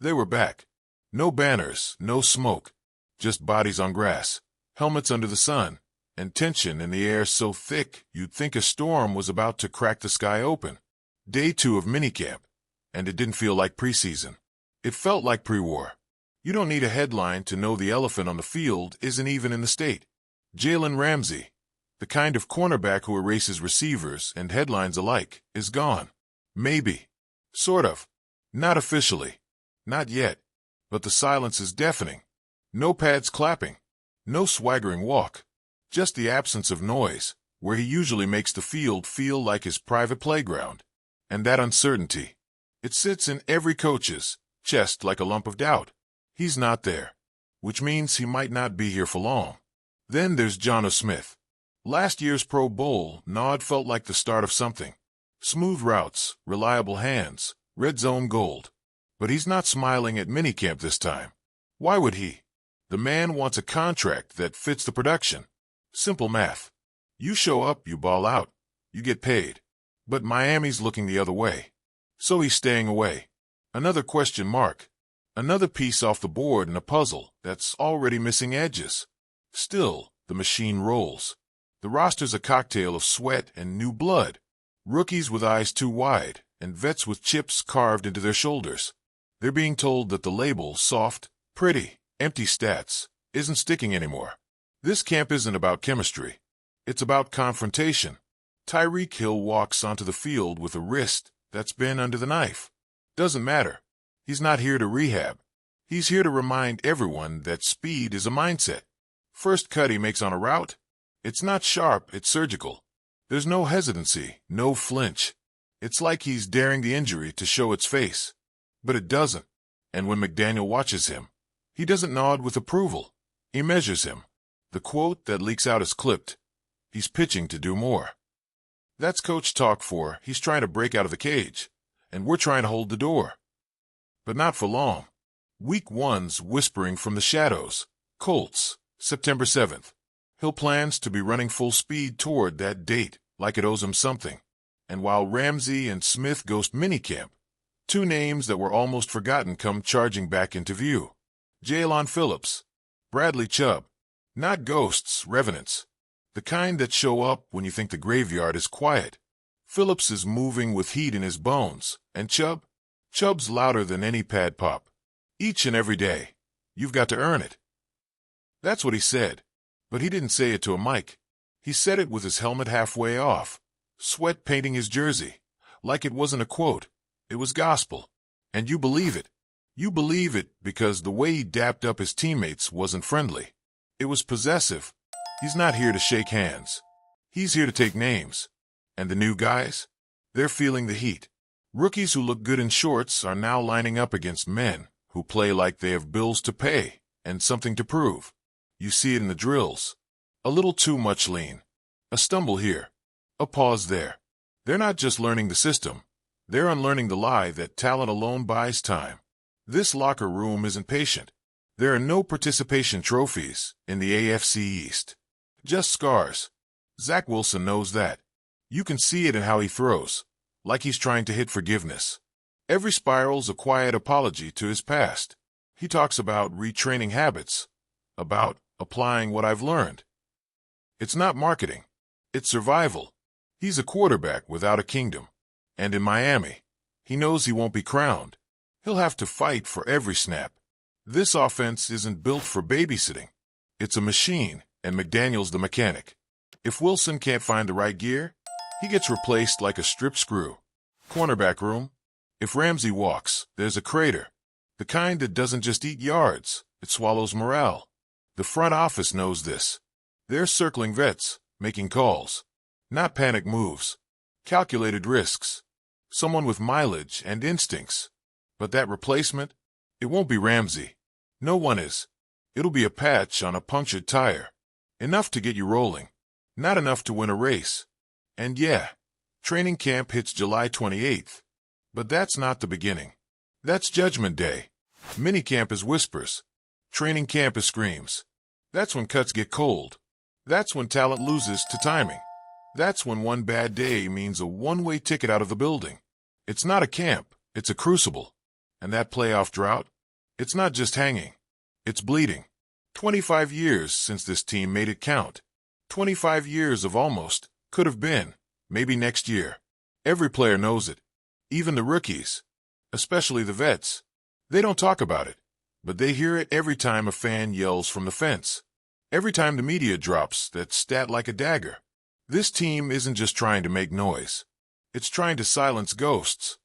They were back. No banners, no smoke, just bodies on grass, helmets under the sun, and tension in the air so thick you'd think a storm was about to crack the sky open. Day 2 of minicamp, and it didn't feel like preseason. It felt like pre-war. You don't need a headline to know the elephant on the field isn't even in the state. Jalen Ramsey, the kind of cornerback who erases receivers and headlines alike, is gone. Maybe. Sort of. Not officially. Not yet. But the silence is deafening. No pads clapping. No swaggering walk. Just the absence of noise, where he usually makes the field feel like his private playground. And that uncertainty. It sits in every coach's chest like a lump of doubt. He's not there. Which means he might not be here for long. Then there's Jonnu Smith. Last year's Pro Bowl nod felt like the start of something. Smooth routes, reliable hands, red zone gold. But he's not smiling at minicamp this time. Why would he? The man wants a contract that fits the production. Simple math. You show up, you ball out, you get paid. But Miami's looking the other way. So he's staying away. Another question mark. Another piece off the board in a puzzle that's already missing edges. Still, the machine rolls. The roster's a cocktail of sweat and new blood. Rookies with eyes too wide, and vets with chips carved into their shoulders. They're being told that the label soft, pretty, empty stats isn't sticking anymore. This camp isn't about chemistry. It's about confrontation. Tyreek Hill walks onto the field with a wrist that's been under the knife. Doesn't matter. He's not here to rehab. He's here to remind everyone that speed is a mindset. First cut he makes on a route, it's not sharp, it's surgical. There's no hesitancy, no flinch. It's like he's daring the injury to show its face. But it doesn't. And when McDaniel watches him, he doesn't nod with approval. He measures him. The quote that leaks out is clipped. He's pitching to do more. That's coach talk for he's trying to break out of the cage, and we're trying to hold the door. But not for long. Week 1's whispering from the shadows. Colts, September 7th. Hill plans to be running full speed toward that date, like it owes him something. And while Ramsey and Smith ghost minicamp, 2 names that were almost forgotten come charging back into view. Jalen Phillips, Bradley Chubb. Not ghosts, revenants. The kind that show up when you think the graveyard is quiet. Phillips is moving with heat in his bones, and Chubb's louder than any pad pop. Each and every day. You've got to earn it. That's what he said. But he didn't say it to a mic. He said it with his helmet halfway off, sweat painting his jersey, like it wasn't a quote. It was gospel. And you believe it. You believe it because the way he dapped up his teammates wasn't friendly. It was possessive. He's not here to shake hands. He's here to take names. And the new guys? They're feeling the heat. Rookies who look good in shorts are now lining up against men who play like they have bills to pay and something to prove. You see it in the drills. A little too much lean. A stumble here. A pause there. They're not just learning the system. They're unlearning the lie that talent alone buys time. This locker room isn't patient. There are no participation trophies in the AFC East. Just scars. Zach Wilson knows that. You can see it in how he throws, like he's trying to hit forgiveness. Every spiral's a quiet apology to his past. He talks about retraining habits, about applying what I've learned. It's not marketing. It's survival. He's a quarterback without a kingdom. And in Miami, he knows he won't be crowned. He'll have to fight for every snap. This offense isn't built for babysitting. It's a machine, and McDaniel's the mechanic. If Wilson can't find the right gear, he gets replaced like a stripped screw. Cornerback room. If Ramsey walks, there's a crater. The kind that doesn't just eat yards, it swallows morale. The front office knows this. They're circling vets, making calls. Not panic moves. Calculated risks. Someone with mileage and instincts. But that replacement? It won't be Ramsey. No one is. It'll be a patch on a punctured tire. Enough to get you rolling. Not enough to win a race. And yeah, training camp hits July 28th. But that's not the beginning. That's Judgment Day. Minicamp is whispers. Training camp is screams. That's when cuts get cold. That's when talent loses to timing. That's when one bad day means a one-way ticket out of the building. It's not a camp, it's a crucible. And that playoff drought, It's not just hanging. It's bleeding. 25 years since this team made it count. 25 years of almost, could have been, maybe next year. Every player knows it. Even the rookies. Especially the vets. They don't talk about it, but they hear it every time a fan yells from the fence. Every time the media drops that stat like a dagger. This team isn't just trying to make noise. It's trying to silence ghosts.